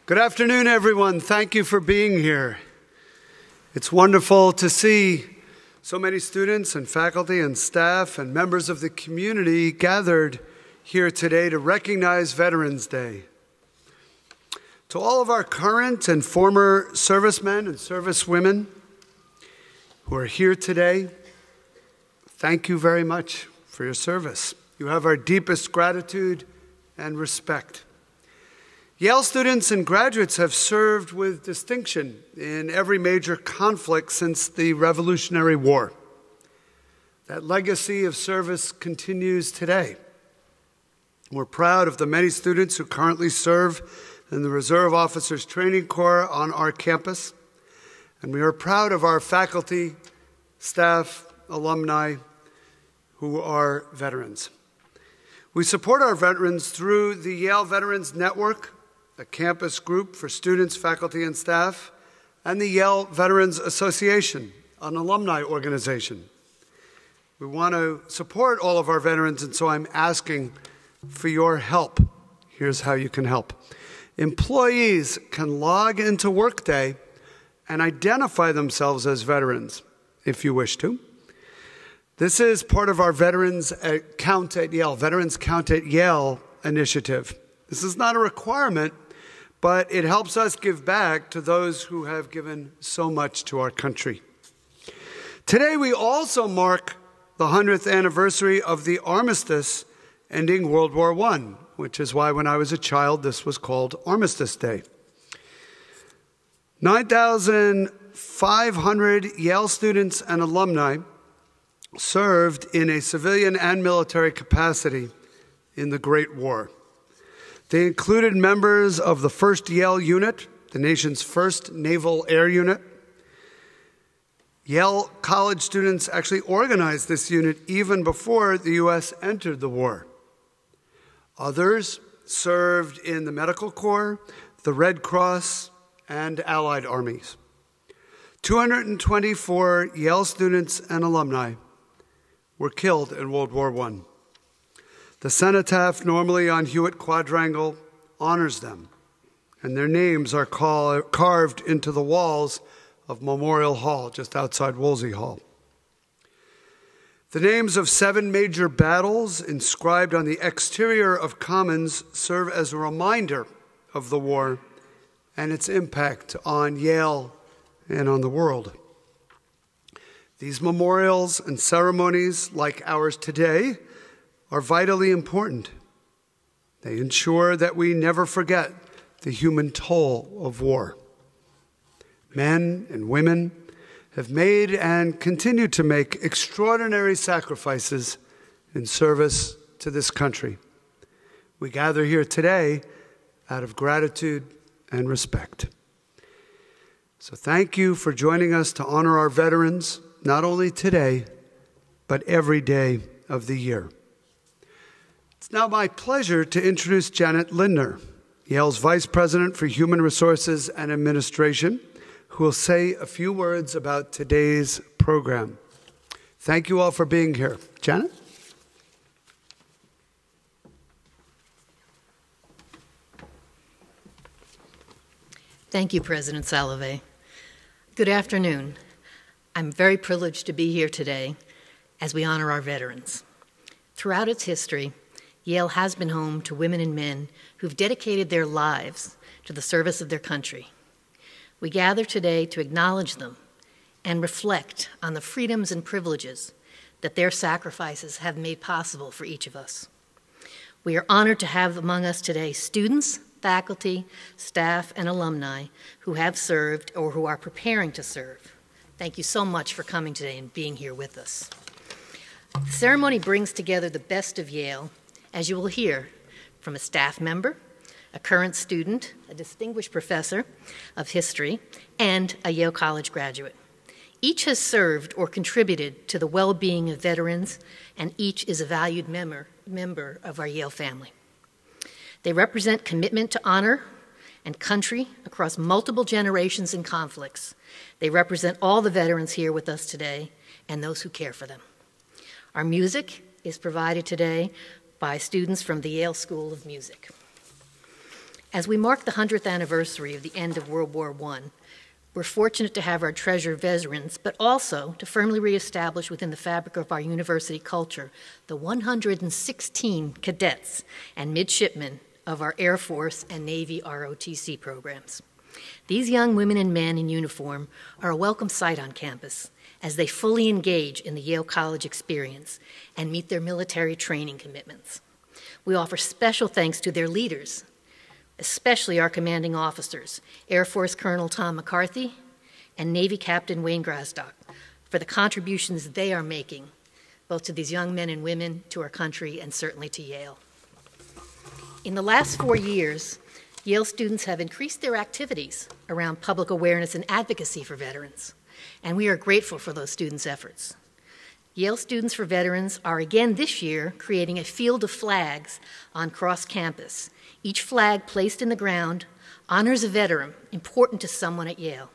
Good afternoon, everyone. Thank you for being here. It's wonderful to see so many students and faculty and staff and members of the community gathered here today to recognize Veterans Day. To all of our current and former servicemen and servicewomen who are here today, thank you very much for your service. You have our deepest gratitude and respect. Yale students and graduates have served with distinction in every major conflict since the Revolutionary War. That legacy of service continues today. We're proud of the many students who currently serve in the Reserve Officers Training Corps on our campus, and we are proud of our faculty, staff, alumni who are veterans. We support our veterans through the Yale Veterans Network, a campus group for students, faculty, and staff, and the Yale Veterans Association, an alumni organization. We want to support all of our veterans, and so I'm asking for your help. Here's how you can help. Employees can log into Workday and identify themselves as veterans, if you wish to. This is part of our Veterans Count at Yale, Veterans Count at Yale initiative. This is not a requirement, but it helps us give back to those who have given so much to our country. Today, we also mark the 100th anniversary of the armistice ending World War I, which is why when I was a child, this was called Armistice Day. 9,500 Yale students and alumni served in a civilian and military capacity in the Great War. They included members of the 1st Yale Unit, the nation's first naval air unit. Yale college students actually organized this unit even before the U.S. entered the war. Others served in the Medical Corps, the Red Cross, and Allied armies. 224 Yale students and alumni were killed in World War I. The cenotaph, normally on Hewitt Quadrangle, honors them, and their names are carved into the walls of Memorial Hall, just outside Wolsey Hall. The names of 7 major battles inscribed on the exterior of Commons serve as a reminder of the war and its impact on Yale and on the world. These memorials and ceremonies, like ours today, are vitally important. They ensure that we never forget the human toll of war. Men and women have made and continue to make extraordinary sacrifices in service to this country. We gather here today out of gratitude and respect. So thank you for joining us to honor our veterans, not only today, but every day of the year. It's now my pleasure to introduce Janet Lindner, Yale's Vice President for Human Resources and Administration, who will say a few words about today's program. Thank you all for being here. Janet? Thank you, President Salovey. Good afternoon. I'm very privileged to be here today as we honor our veterans. Throughout its history, Yale has been home to women and men who've dedicated their lives to the service of their country. We gather today to acknowledge them and reflect on the freedoms and privileges that their sacrifices have made possible for each of us. We are honored to have among us today students, faculty, staff, and alumni who have served or who are preparing to serve. Thank you so much for coming today and being here with us. The ceremony brings together the best of Yale, as you will hear from a staff member, a current student, a distinguished professor of history, and a Yale College graduate. Each has served or contributed to the well-being of veterans, and each is a valued member of our Yale family. They represent commitment to honor and country across multiple generations and conflicts. They represent all the veterans here with us today and those who care for them. Our music is provided today by students from the Yale School of Music. As we mark the 100th anniversary of the end of World War I, we're fortunate to have our treasured veterans, but also to firmly reestablish within the fabric of our university culture the 116 cadets and midshipmen of our Air Force and Navy ROTC programs. These young women and men in uniform are a welcome sight on campus as they fully engage in the Yale College experience and meet their military training commitments. We offer special thanks to their leaders, especially our commanding officers, Air Force Colonel Tom McCarthy and Navy Captain Wayne Grasdock, for the contributions they are making, both to these young men and women, to our country, and certainly to Yale. In the last 4 years, Yale students have increased their activities around public awareness and advocacy for veterans, and we are grateful for those students' efforts. Yale Students for Veterans are again this year creating a field of flags on cross campus. Each flag placed in the ground honors a veteran important to someone at Yale.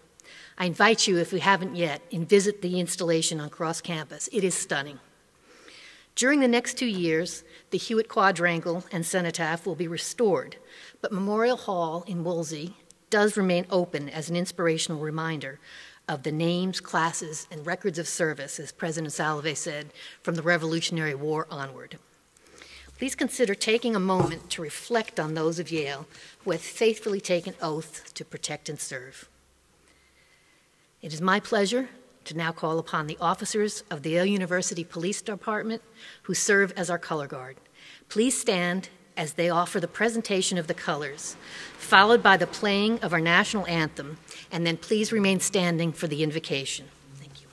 I invite you, if you haven't yet, and visit the installation on cross campus. It is stunning. During the next 2 years, the Hewitt Quadrangle and Cenotaph will be restored, but Memorial Hall in Woolsey does remain open as an inspirational reminder of the names, classes, and records of service, as President Salovey said, from the Revolutionary War onward. Please consider taking a moment to reflect on those of Yale who have faithfully taken oath to protect and serve. It is my pleasure to now call upon the officers of the Yale University Police Department who serve as our color guard. Please stand as they offer the presentation of the colors, followed by the playing of our national anthem, and then please remain standing for the invocation. Thank you.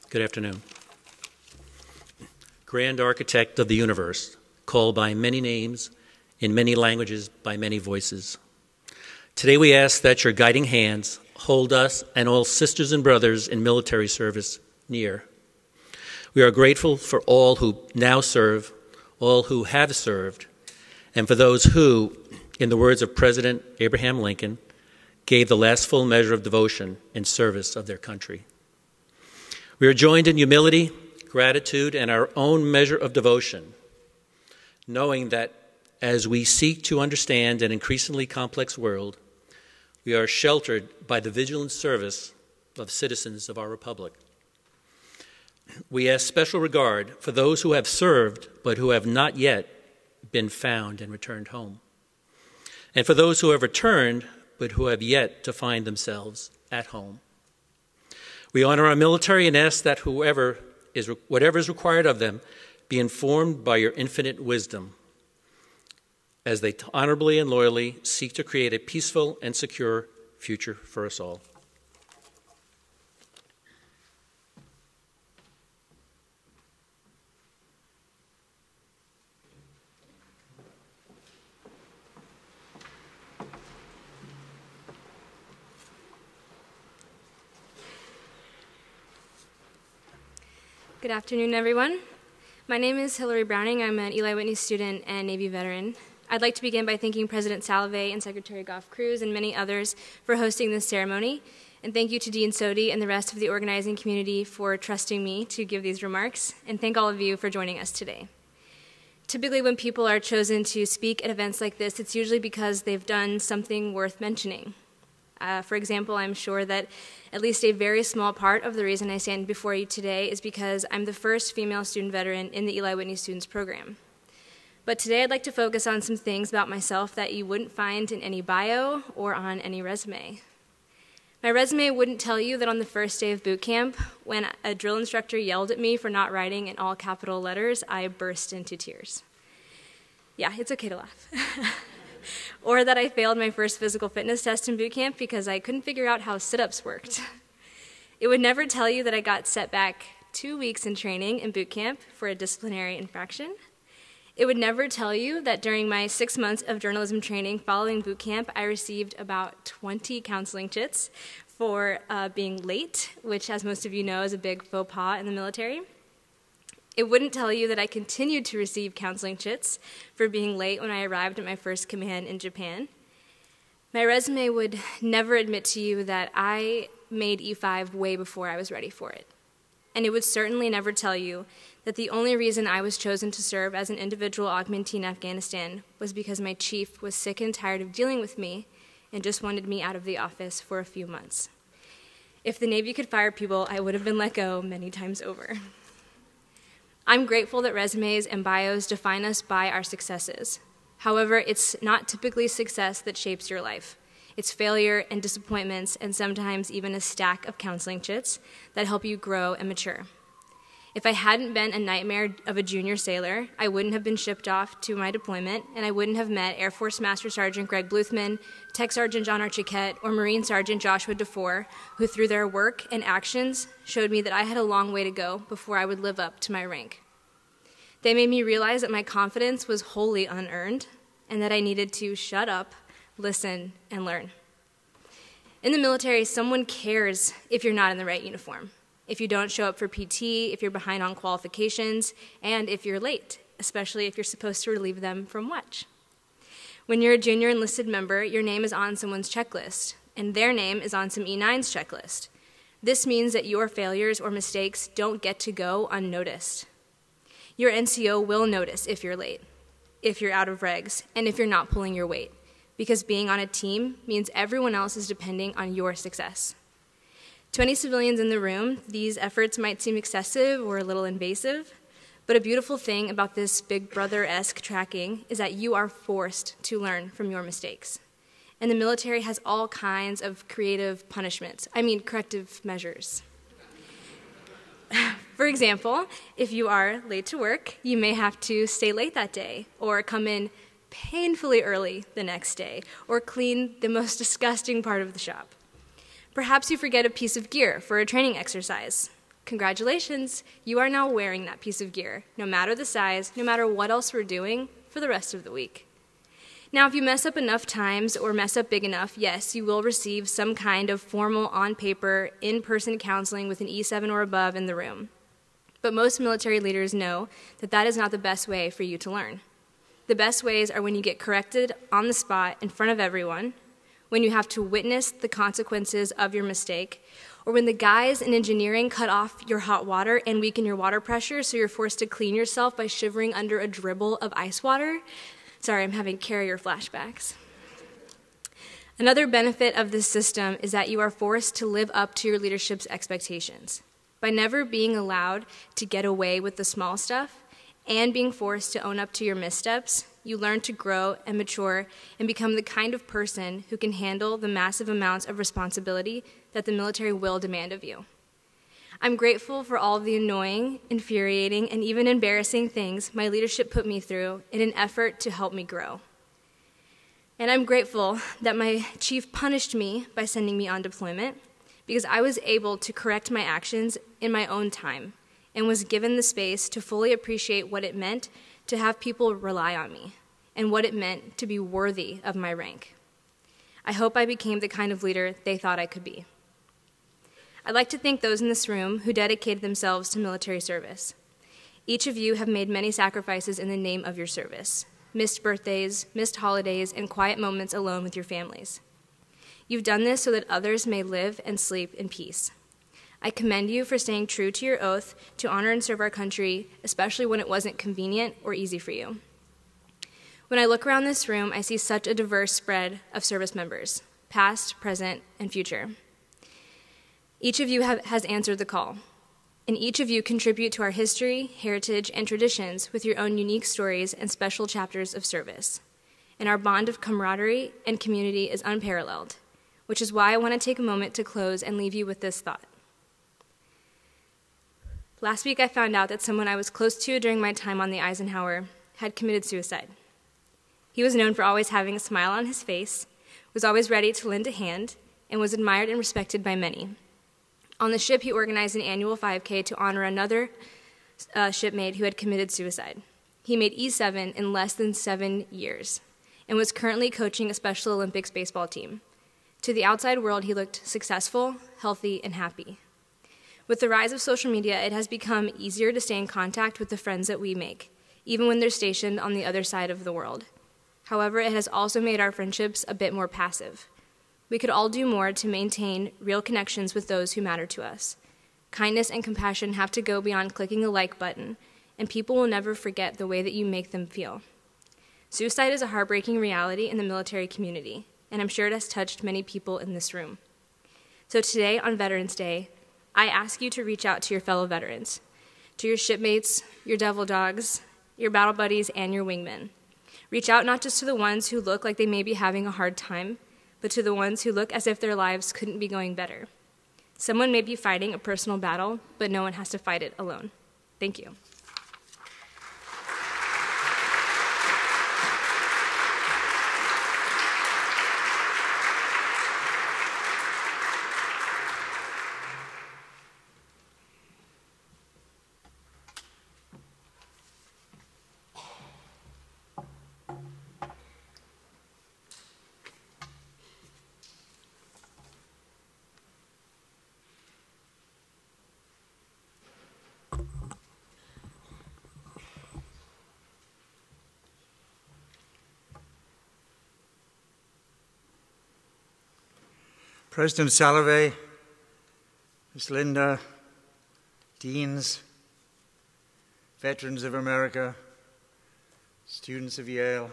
Good afternoon. Grand architect of the universe, called by many names, in many languages, by many voices. Today we ask that your guiding hands hold us and all sisters and brothers in military service near. We are grateful for all who now serve, all who have served, and for those who, in the words of President Abraham Lincoln, gave the last full measure of devotion in service of their country. We are joined in humility, gratitude, and our own measure of devotion, knowing that as we seek to understand an increasingly complex world, we are sheltered by the vigilant service of citizens of our republic. We ask special regard for those who have served but who have not yet been found and returned home, and for those who have returned but who have yet to find themselves at home. We honor our military and ask that whatever is required of them be informed by your infinite wisdom as they honorably and loyally seek to create a peaceful and secure future for us all. Good afternoon, everyone. My name is Hillary Browning. I'm an Eli Whitney student and Navy veteran. I'd like to begin by thanking President Salovey and Secretary Goff-Cruz and many others for hosting this ceremony. And thank you to Dean Sodi and the rest of the organizing community for trusting me to give these remarks. And thank all of you for joining us today. Typically, when people are chosen to speak at events like this, it's usually because they've done something worth mentioning. For example, I'm sure that at least a very small part of the reason I stand before you today is because I'm the first female student veteran in the Eli Whitney Students program. But today I'd like to focus on some things about myself that you wouldn't find in any bio or on any resume. My resume wouldn't tell you that on the first day of boot camp, when a drill instructor yelled at me for not writing in all capital letters, I burst into tears. Yeah, it's okay to laugh. Or that I failed my first physical fitness test in boot camp because I couldn't figure out how sit-ups worked. It would never tell you that I got set back 2 weeks in training in boot camp for a disciplinary infraction. It would never tell you that during my 6 months of journalism training following boot camp, I received about 20 counseling chits for being late, which, as most of you know, is a big faux pas in the military. It wouldn't tell you that I continued to receive counseling chits for being late when I arrived at my first command in Japan. My resume would never admit to you that I made E5 way before I was ready for it. And it would certainly never tell you that the only reason I was chosen to serve as an individual augmentee in Afghanistan was because my chief was sick and tired of dealing with me and just wanted me out of the office for a few months. If the Navy could fire people, I would have been let go many times over. I'm grateful that resumes and bios define us by our successes. However, it's not typically success that shapes your life. It's failure and disappointments and sometimes even a stack of counseling chits that help you grow and mature. If I hadn't been a nightmare of a junior sailor, I wouldn't have been shipped off to my deployment, and I wouldn't have met Air Force Master Sergeant Greg Bluthman, Tech Sergeant John Archiquette, or Marine Sergeant Joshua DeFore, who through their work and actions showed me that I had a long way to go before I would live up to my rank. They made me realize that my confidence was wholly unearned and that I needed to shut up, listen, and learn. In the military, someone cares if you're not in the right uniform, if you don't show up for PT, if you're behind on qualifications, and if you're late, especially if you're supposed to relieve them from watch. When you're a junior enlisted member, your name is on someone's checklist, and their name is on some E9's checklist. This means that your failures or mistakes don't get to go unnoticed. Your NCO will notice if you're late, if you're out of regs, and if you're not pulling your weight, because being on a team means everyone else is depending on your success. To any civilians in the room, these efforts might seem excessive or a little invasive, but a beautiful thing about this Big Brother-esque tracking is that you are forced to learn from your mistakes. And the military has all kinds of corrective measures. For example, if you are late to work, you may have to stay late that day, or come in painfully early the next day, or clean the most disgusting part of the shop. Perhaps you forget a piece of gear for a training exercise. Congratulations, you are now wearing that piece of gear, no matter the size, no matter what else we're doing, for the rest of the week. Now, if you mess up enough times or mess up big enough, yes, you will receive some kind of formal, on-paper, in-person counseling with an E7 or above in the room. But most military leaders know that that is not the best way for you to learn. The best ways are when you get corrected on the spot in front of everyone, when you have to witness the consequences of your mistake, or when the guys in engineering cut off your hot water and weaken your water pressure so you're forced to clean yourself by shivering under a dribble of ice water. Sorry, I'm having carrier flashbacks. Another benefit of this system is that you are forced to live up to your leadership's expectations. By never being allowed to get away with the small stuff and being forced to own up to your missteps, you learn to grow and mature and become the kind of person who can handle the massive amounts of responsibility that the military will demand of you. I'm grateful for all of the annoying, infuriating, and even embarrassing things my leadership put me through in an effort to help me grow. And I'm grateful that my chief punished me by sending me on deployment because I was able to correct my actions in my own time and was given the space to fully appreciate what it meant to have people rely on me and what it meant to be worthy of my rank. I hope I became the kind of leader they thought I could be. I'd like to thank those in this room who dedicated themselves to military service. Each of you have made many sacrifices in the name of your service. Missed birthdays, missed holidays, and quiet moments alone with your families. You've done this so that others may live and sleep in peace. I commend you for staying true to your oath to honor and serve our country, especially when it wasn't convenient or easy for you. When I look around this room, I see such a diverse spread of service members, past, present, and future. Each of you has answered the call, and each of you contribute to our history, heritage, and traditions with your own unique stories and special chapters of service. And our bond of camaraderie and community is unparalleled, which is why I want to take a moment to close and leave you with this thought. Last week, I found out that someone I was close to during my time on the Eisenhower had committed suicide. He was known for always having a smile on his face, was always ready to lend a hand, and was admired and respected by many. On the ship, he organized an annual 5K to honor another shipmate who had committed suicide. He made E7 in less than 7 years and was currently coaching a Special Olympics baseball team. To the outside world, he looked successful, healthy, and happy. With the rise of social media, it has become easier to stay in contact with the friends that we make, even when they're stationed on the other side of the world. However, it has also made our friendships a bit more passive. We could all do more to maintain real connections with those who matter to us. Kindness and compassion have to go beyond clicking a like button, and people will never forget the way that you make them feel. Suicide is a heartbreaking reality in the military community, and I'm sure it has touched many people in this room. So today, on Veterans Day, I ask you to reach out to your fellow veterans, to your shipmates, your devil dogs, your battle buddies, and your wingmen. Reach out not just to the ones who look like they may be having a hard time, but to the ones who look as if their lives couldn't be going better. Someone may be fighting a personal battle, but no one has to fight it alone. Thank you. President Salovey, Ms. Linda, Deans, Veterans of America, students of Yale,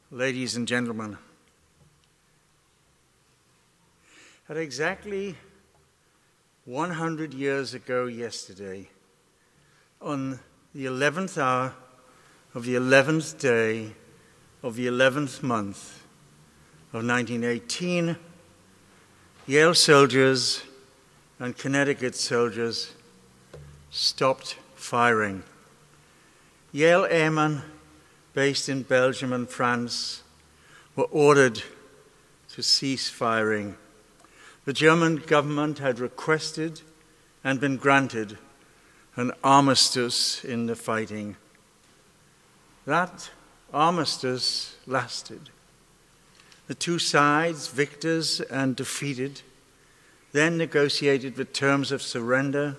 ladies and gentlemen. At exactly 100 years ago yesterday, on the 11th hour of the 11th day of the 11th month of 1918, Yale soldiers and Connecticut soldiers stopped firing. Yale airmen based in Belgium and France were ordered to cease firing. The German government had requested and been granted an armistice in the fighting. That armistice lasted. The two sides, victors and defeated, then negotiated the terms of surrender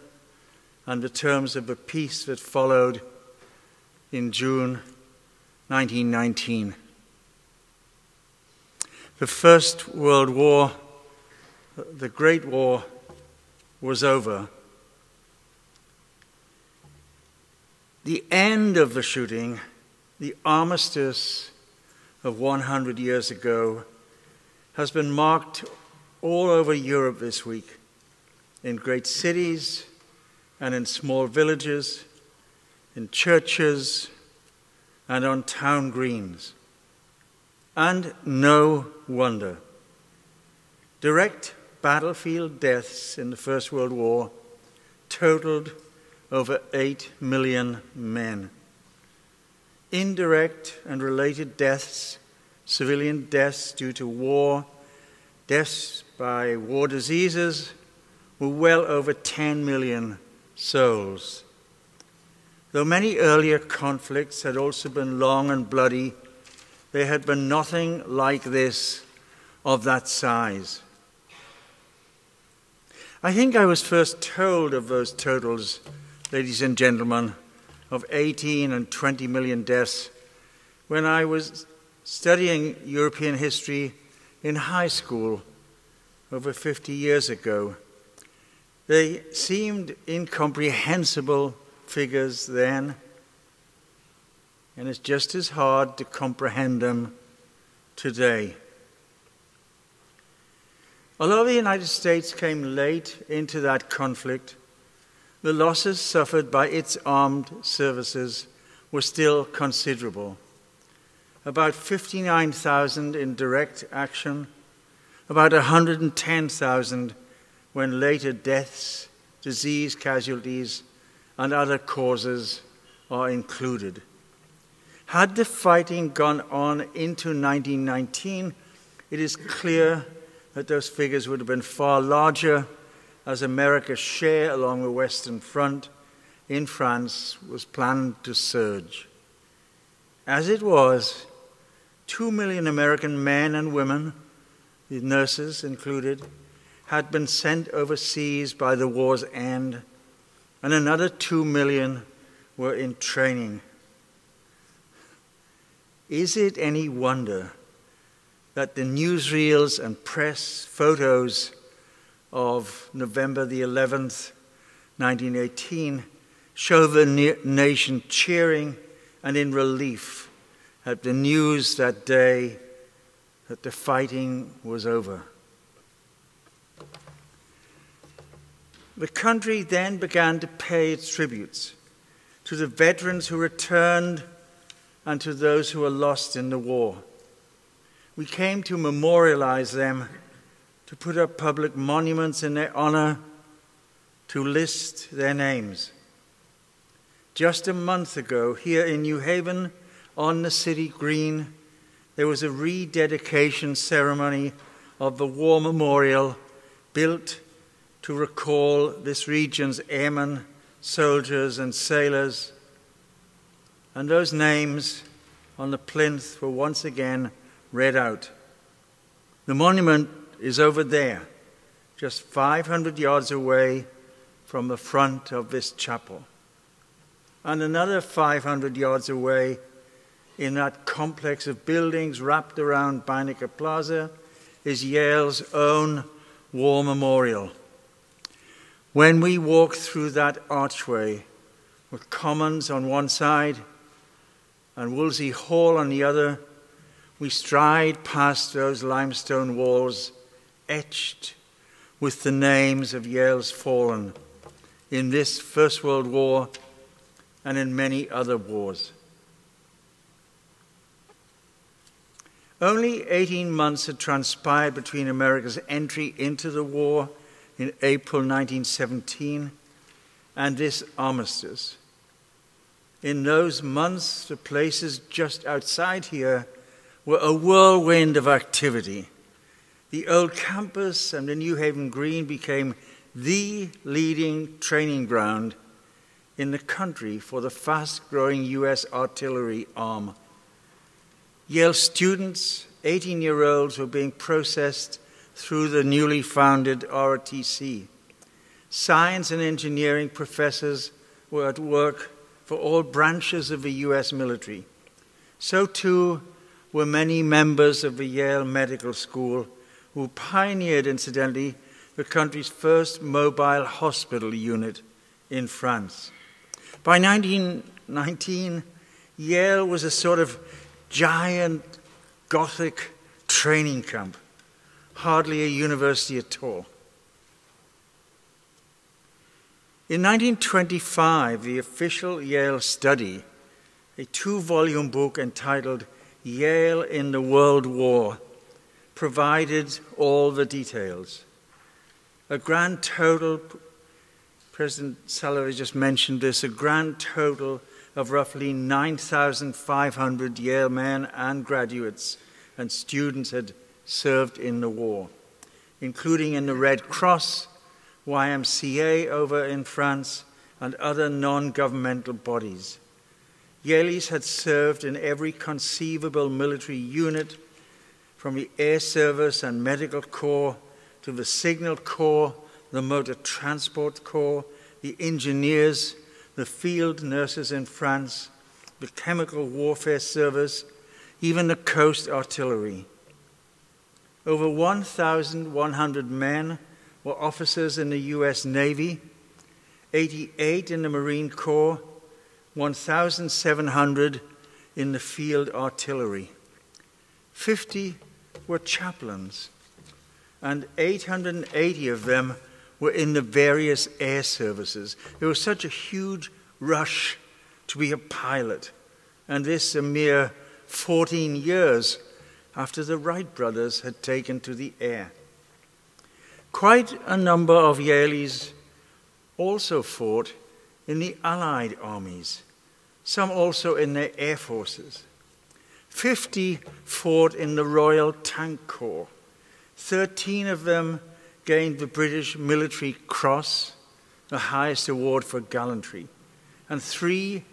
and the terms of the peace that followed in June 1919. the First World War, the Great War, was over. The end of the shooting, the armistice of 100 years ago, has been marked all over Europe this week, in great cities and in small villages, in churches and on town greens. And no wonder. Direct battlefield deaths in the First World War totaled over 8 million men. Indirect and related deaths, civilian deaths due to war, deaths by war diseases, were well over 10 million souls. Though many earlier conflicts had also been long and bloody, there had been nothing like this of that size. I think I was first told of those totals, ladies and gentlemen, of 18 and 20 million deaths when I was studying European history in high school over 50 years ago. They seemed incomprehensible figures then, and it's just as hard to comprehend them today. Although the United States came late into that conflict, the losses suffered by its armed services were still considerable. About 59,000 in direct action, about 110,000 when later deaths, disease casualties, and other causes are included. Had the fighting gone on into 1919, it is clear that those figures would have been far larger, as America's share along the Western Front in France was planned to surge. As it was, 2 million American men and women, the nurses included, had been sent overseas by the war's end, and another 2 million were in training. Is it any wonder that the newsreels and press photos of November the 11th, 1918, show the nation cheering and in relief at the news that day that the fighting was over? The country then began to pay its tributes to the veterans who returned and to those who were lost in the war. We came to memorialize them, to put up public monuments in their honor, to list their names. Just a month ago, here in New Haven, on the city green, there was a rededication ceremony of the War Memorial built to recall this region's airmen, soldiers, and sailors. And those names on the plinth were once again read out. The monument is over there, just 500 yards away from the front of this chapel. And another 500 yards away, in that complex of buildings wrapped around Beinecker Plaza, is Yale's own War Memorial. When we walk through that archway, with Commons on one side and Woolsey Hall on the other, we stride past those limestone walls etched with the names of Yale's fallen in this First World War and in many other wars. Only 18 months had transpired between America's entry into the war in April 1917 and this armistice. In those months, the places just outside here were a whirlwind of activity. The old campus and the New Haven Green became the leading training ground in the country for the fast-growing U.S. artillery arm. Yale students, 18-year-olds, were being processed through the newly founded ROTC. Science and engineering professors were at work for all branches of the U.S. military. So too, were many members of the Yale Medical School who pioneered, incidentally, the country's first mobile hospital unit in France. By 1919, Yale was a sort of giant Gothic training camp, hardly a university at all. In 1925, the official Yale study, a 2-volume book entitled Yale in the World War, provided all the details. A grand total, President Salovey just mentioned this, a grand total of roughly 9,500 Yale men and graduates and students had served in the war, including in the Red Cross, YMCA over in France, and other non-governmental bodies. Yaleys had served in every conceivable military unit, from the Air Service and Medical Corps to the Signal Corps, the Motor Transport Corps, the engineers, the field nurses in France, the Chemical Warfare Service, even the Coast Artillery. Over 1,100 men were officers in the U.S. Navy, 88 in the Marine Corps, 1,700 in the Field Artillery. 50 were chaplains, and 880 of them were in the various air services. There was such a huge rush to be a pilot, and this a mere 14 years after the Wright brothers had taken to the air. Quite a number of Yaleys also fought in the Allied armies, some also in their air forces. 50 fought in the Royal Tank Corps. 13 of them gained the British Military Cross, the highest award for gallantry, and 3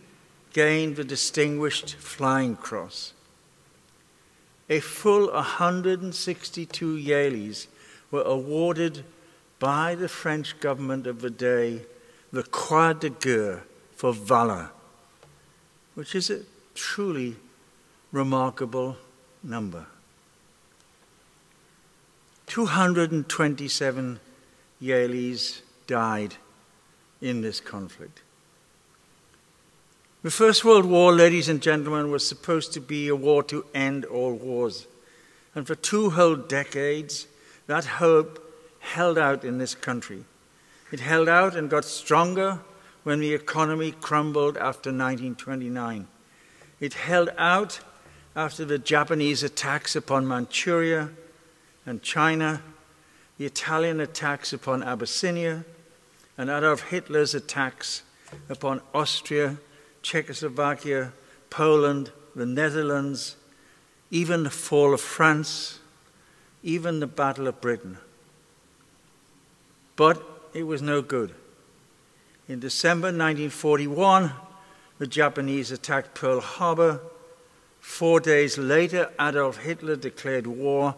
gained the Distinguished Flying Cross. A full 162 Yaleys were awarded by the French government of the day the Croix de Guerre for valor, which is a truly remarkable number. 227 Yaleys died in this conflict. The First World War, ladies and gentlemen, was supposed to be a war to end all wars. And for 2 whole decades, that hope held out in this country. It held out and got stronger when the economy crumbled after 1929. It held out after the Japanese attacks upon Manchuria and China, the Italian attacks upon Abyssinia, and Adolf Hitler's attacks upon Austria, Czechoslovakia, Poland, the Netherlands, even the fall of France, even the Battle of Britain. But it was no good. In December 1941, the Japanese attacked Pearl Harbor. 4 days later, Adolf Hitler declared war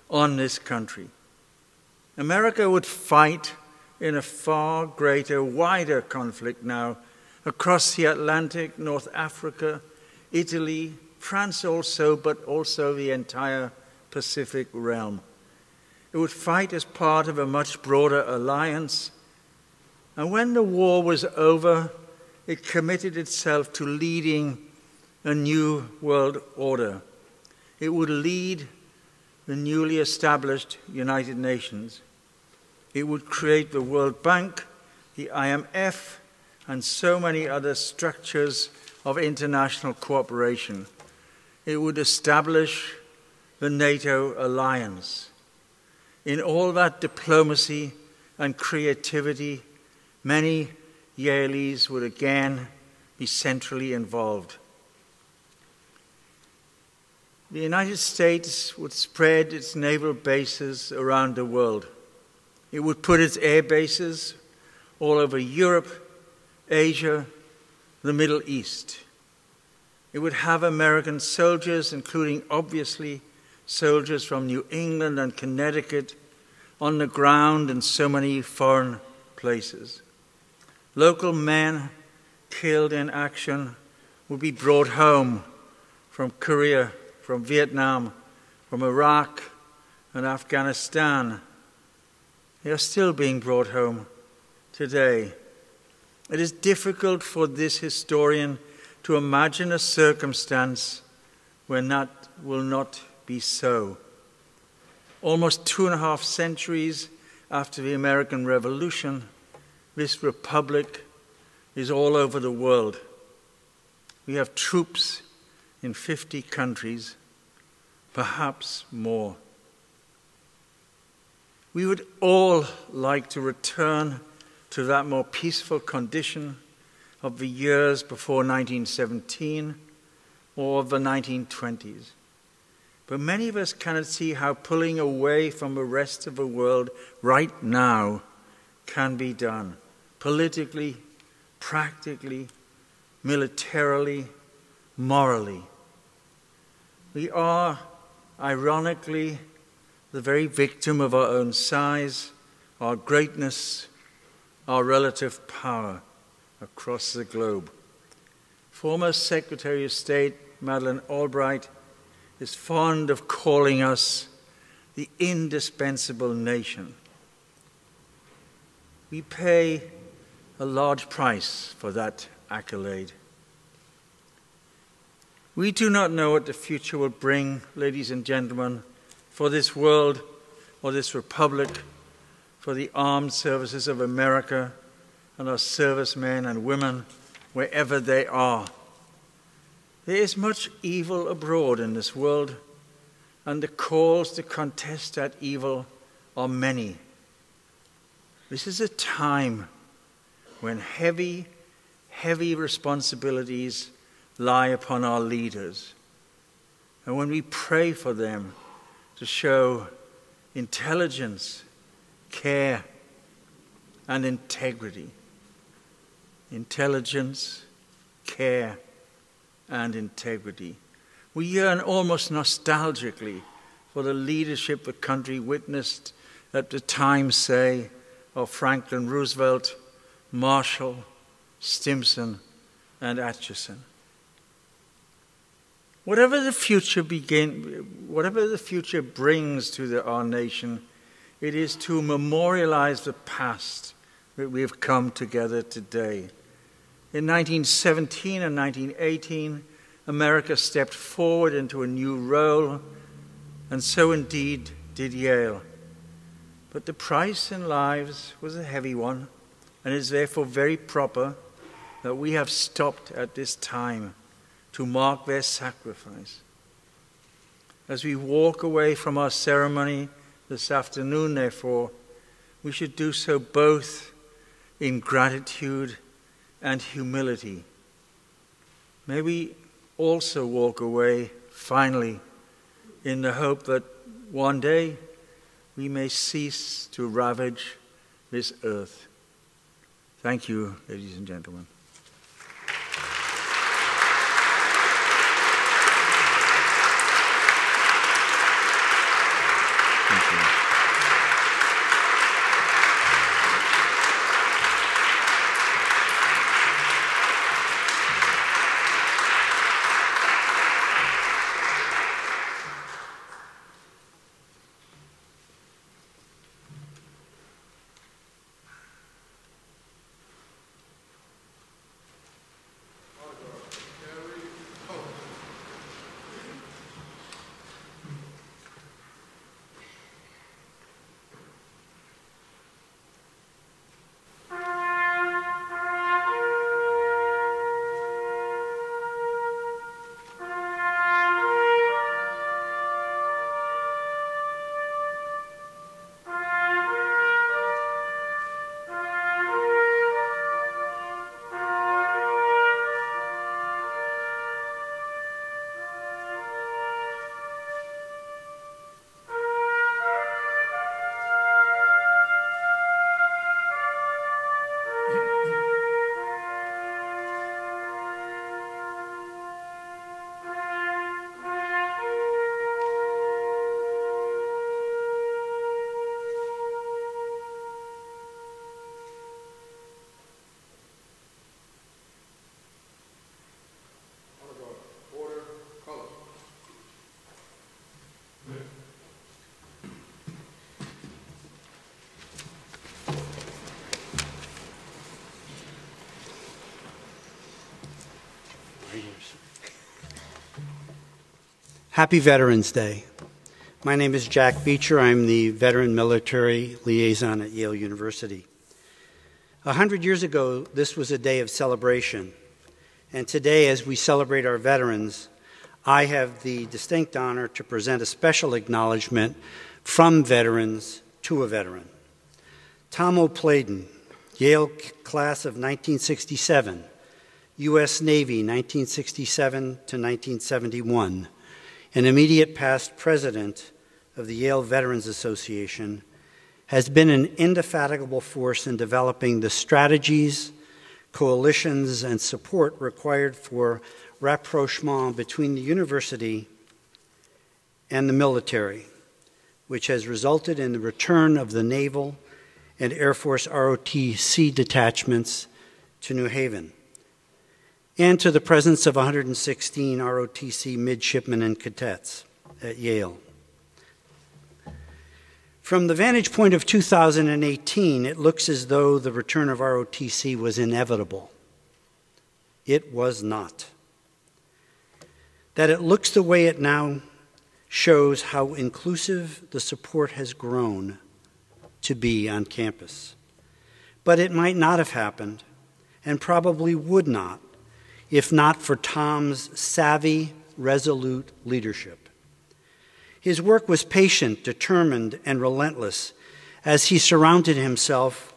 on this country. America would fight in a far greater, wider conflict now across the Atlantic, North Africa, Italy, France also, but also the entire Pacific realm. It would fight as part of a much broader alliance. And when the war was over, it committed itself to leading a new world order. It would lead the newly established United Nations. It would create the World Bank, the IMF, and so many other structures of international cooperation. It would establish the NATO alliance. In all that diplomacy and creativity, many Yaleys would again be centrally involved. The United States would spread its naval bases around the world. It would put its air bases all over Europe, Asia, the Middle East. It would have American soldiers, including obviously soldiers from New England and Connecticut, on the ground in so many foreign places. Local men killed in action would be brought home from Korea, from Vietnam, from Iraq and Afghanistan. They are still being brought home today. It is difficult for this historian to imagine a circumstance when that will not be so. Almost 2.5 centuries after the American Revolution, this republic is all over the world. We have troops in 50 countries, perhaps more. We would all like to return to that more peaceful condition of the years before 1917 or of the 1920s. But many of us cannot see how pulling away from the rest of the world right now can be done. Politically, practically, militarily, morally. We are, ironically, the very victim of our own size, our greatness, our relative power across the globe. Former Secretary of State Madeleine Albright is fond of calling us the indispensable nation. We pay a large price for that accolade. We do not know what the future will bring, ladies and gentlemen, for this world or this republic, for the armed services of America and our servicemen and women, wherever they are. There is much evil abroad in this world, and the calls to contest that evil are many. This is a time when heavy, heavy responsibilities lie upon our leaders, and when we pray for them to show intelligence, care, and integrity. Intelligence, care, and integrity. We yearn almost nostalgically for the leadership the country witnessed at the time, say, of Franklin Roosevelt, Marshall, Stimson, and Atchison. Whatever the future brings to our nation, it is to memorialize the past that we have come together today. In 1917 and 1918, America stepped forward into a new role, and so indeed did Yale. But the price in lives was a heavy one, and it is therefore very proper that we have stopped at this time to mark their sacrifice. As we walk away from our ceremony this afternoon, therefore, we should do so both in gratitude and humility. May we also walk away, finally, in the hope that one day we may cease to ravage this earth. Thank you, ladies and gentlemen. Happy Veterans Day. My name is Jack Beecher. I'm the Veteran Military Liaison at Yale University. 100 years ago, this was a day of celebration. And today, as we celebrate our veterans, I have the distinct honor to present a special acknowledgement from veterans to a veteran. Tom Opladen, Yale class of 1967, U.S. Navy 1967 to 1971, an immediate past president of the Yale Veterans Association, has been an indefatigable force in developing the strategies, coalitions, and support required for rapprochement between the university and the military, which has resulted in the return of the Naval and Air Force ROTC detachments to New Haven, and to the presence of 116 ROTC midshipmen and cadets at Yale. From the vantage point of 2018, it looks as though the return of ROTC was inevitable. It was not. That it looks the way it now shows how inclusive the support has grown to be on campus. But it might not have happened, and probably would not, if not for Tom's savvy, resolute leadership. His work was patient, determined, and relentless as he surrounded himself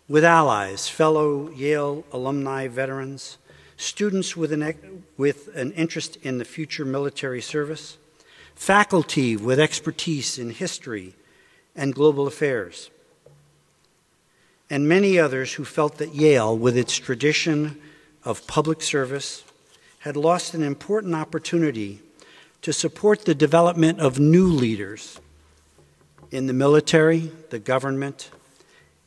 with allies, fellow Yale alumni veterans, students with an interest in the future military service, faculty with expertise in history and global affairs, and many others who felt that Yale, with its tradition of public service, had lost an important opportunity to support the development of new leaders in the military, the government,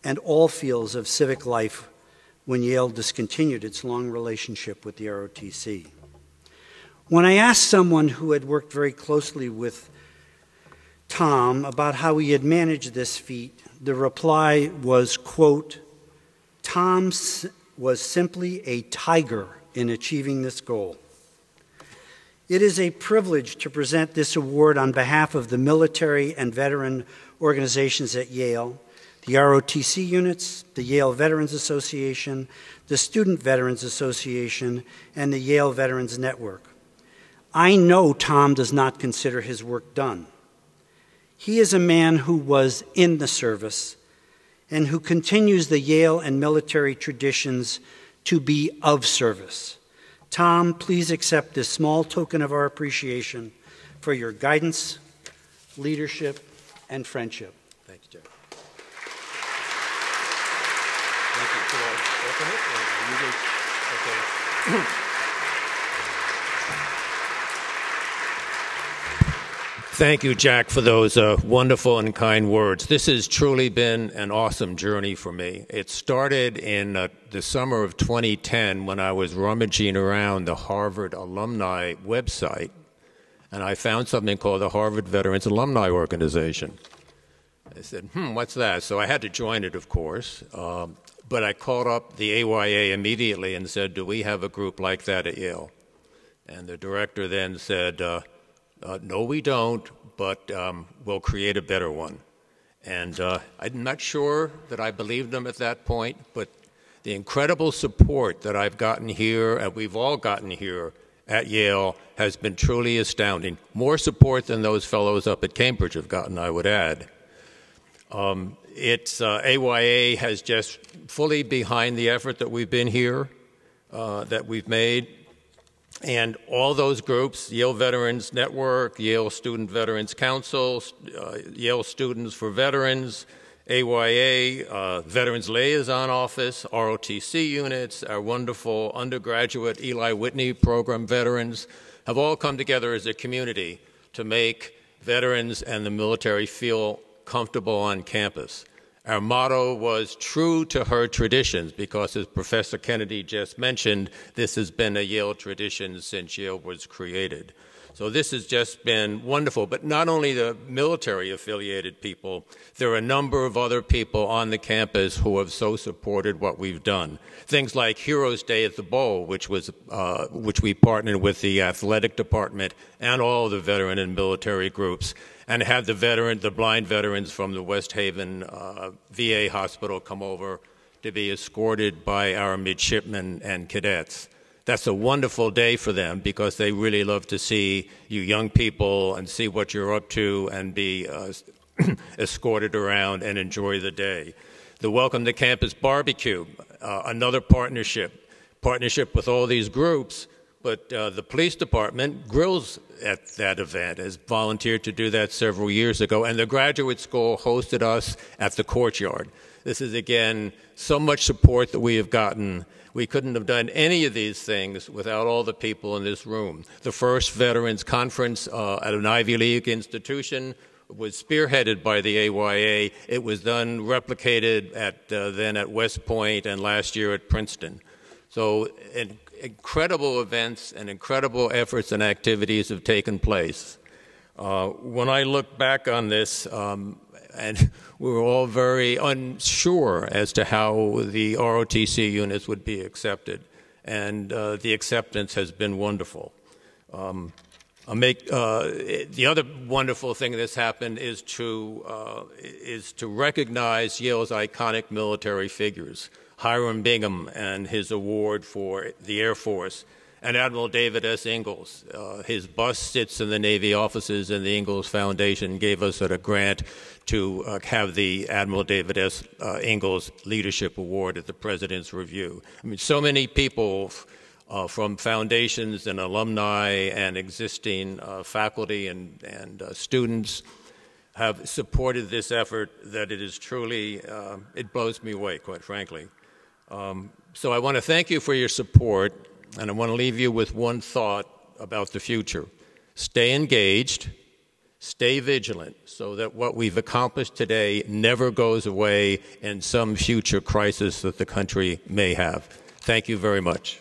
and all fields of civic life when Yale discontinued its long relationship with the ROTC. When I asked someone who had worked very closely with Tom about how he had managed this feat, the reply was, quote, "Tom was simply a tiger in achieving this goal." It is a privilege to present this award on behalf of the military and veteran organizations at Yale, the ROTC units, the Yale Veterans Association, the Student Veterans Association, and the Yale Veterans Network. I know Tom does not consider his work done. He is a man who was in the service and who continues the Yale and military traditions to be of service. Tom, please accept this small token of our appreciation for your guidance, leadership, and friendship. Thank you, Jeff. Thank you. Should I open it? Or you okay. Thank you, Jack, for those wonderful and kind words. This has truly been an awesome journey for me. It started in the summer of 2010 when I was rummaging around the Harvard alumni website, and I found something called the Harvard Veterans Alumni Organization. I said, what's that? So I had to join it, of course, but I called up the AYA immediately and said, do we have a group like that at Yale? And the director then said, no, we don't, but we'll create a better one. And I'm not sure that I believed them at that point, but the incredible support that I've gotten here, and we've all gotten here at Yale, has been truly astounding. More support than those fellows up at Cambridge have gotten, I would add. AYA has just fully behind the effort that we've been here, that we've made. And all those groups, Yale Veterans Network, Yale Student Veterans Council, Yale Students for Veterans, AYA, Veterans Liaison Office, ROTC units, our wonderful undergraduate Eli Whitney program veterans, have all come together as a community to make veterans and the military feel comfortable on campus. Our motto was true to her traditions because, as Professor Kennedy just mentioned, this has been a Yale tradition since Yale was created. So this has just been wonderful. But not only the military-affiliated people, there are a number of other people on the campus who have so supported what we've done. Things like Heroes Day at the Bowl, which we partnered with the athletic department and all the veteran and military groups, and had the blind veterans from the West Haven VA hospital come over to be escorted by our midshipmen and cadets. That's a wonderful day for them because they really love to see you young people and see what you're up to and be escorted around and enjoy the day. The Welcome to Campus Barbecue, another partnership with all these groups, but the police department grills at that event, has volunteered to do that several years ago, and the graduate school hosted us at the courtyard. This is, again, so much support that we have gotten. We couldn't have done any of these things without all the people in this room. The first Veterans Conference at an Ivy League institution was spearheaded by the AYA. It was then replicated then at West Point and last year at Princeton. So incredible events and incredible efforts and activities have taken place. When I look back on this, and we were all very unsure as to how the ROTC units would be accepted, and the acceptance has been wonderful. The other wonderful thing that's happened is to recognize Yale's iconic military figures, Hiram Bingham and his award for the Air Force, and Admiral David S. Ingalls. His bust sits in the Navy offices, and the Ingalls Foundation gave us a grant to have the Admiral David S. Ingalls Leadership Award at the President's Review. I mean, so many people from foundations and alumni and existing faculty and students have supported this effort that it is truly, it blows me away, quite frankly. So I want to thank you for your support, and I want to leave you with one thought about the future. Stay engaged, stay vigilant, so that what we've accomplished today never goes away in some future crisis that the country may have. Thank you very much.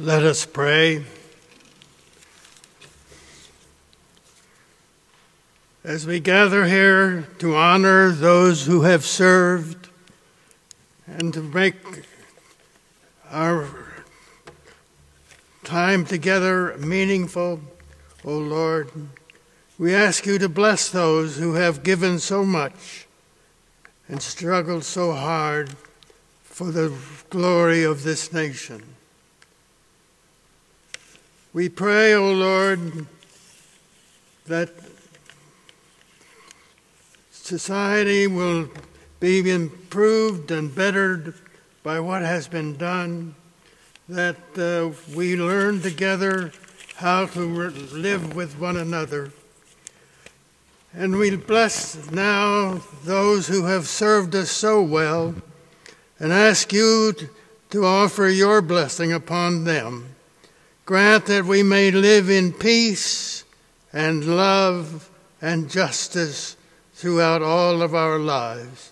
Let us pray. As we gather here to honor those who have served and to make our time together meaningful, O Lord, we ask you to bless those who have given so much and struggled so hard for the glory of this nation. We pray, O Lord, that society will be improved and bettered by what has been done, that we learn together how to live with one another. And we bless now those who have served us so well and ask you to offer your blessing upon them. Grant that we may live in peace and love and justice throughout all of our lives.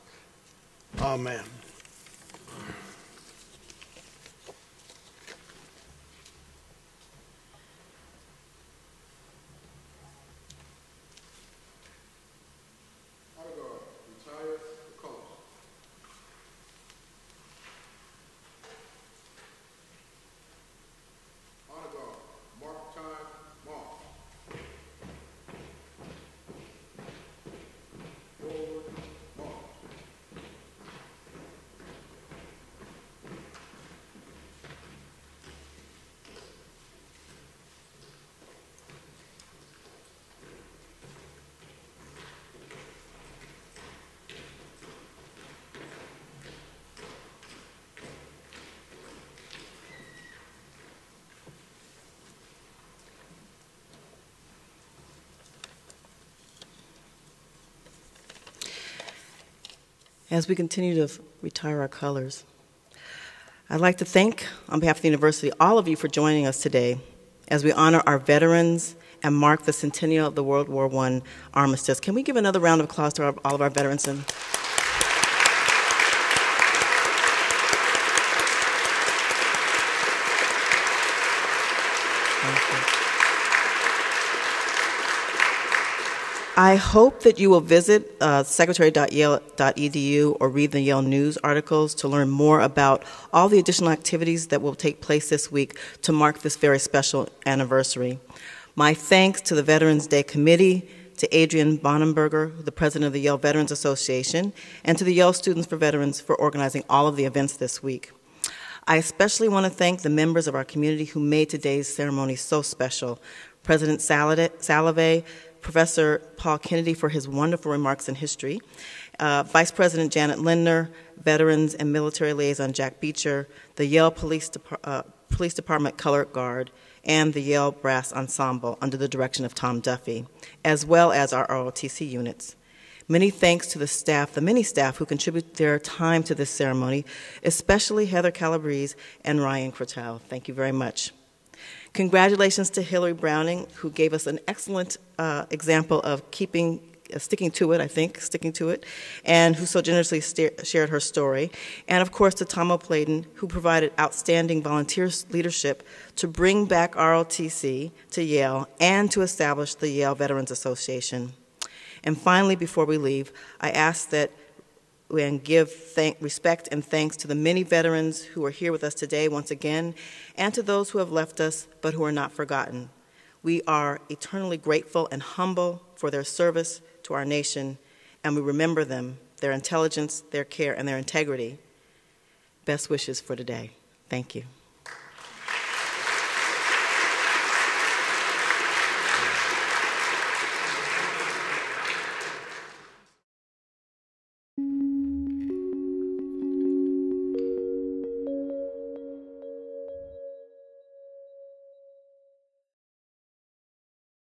Amen. As we continue to retire our colors, I'd like to thank, on behalf of the university, all of you for joining us today as we honor our veterans and mark the centennial of the World War I armistice. Can we give another round of applause to all of our veterans? I hope that you will visit secretary.yale.edu or read the Yale News articles to learn more about all the additional activities that will take place this week to mark this very special anniversary. My thanks to the Veterans Day Committee, to Adrian Bonenberger, the president of the Yale Veterans Association, and to the Yale Students for Veterans for organizing all of the events this week. I especially want to thank the members of our community who made today's ceremony so special. President Salovey, Professor Paul Kennedy for his wonderful remarks in history, Vice President Janet Lindner, Veterans and Military Liaison Jack Beecher, the Yale Police Department Color Guard, and the Yale Brass Ensemble under the direction of Tom Duffy, as well as our ROTC units. Many thanks to the staff, the many staff who contribute their time to this ceremony, especially Heather Calabrese and Ryan Crotel. Thank you very much. Congratulations to Hillary Browning, who gave us an excellent example of sticking to it, and who so generously shared her story. And of course to Tom Opladen, who provided outstanding volunteer leadership to bring back ROTC to Yale and to establish the Yale Veterans Association. And finally, before we leave, I ask that and give respect and thanks to the many veterans who are here with us today once again, and to those who have left us but who are not forgotten. We are eternally grateful and humble for their service to our nation, and we remember them, their intelligence, their care, and their integrity. Best wishes for today. Thank you.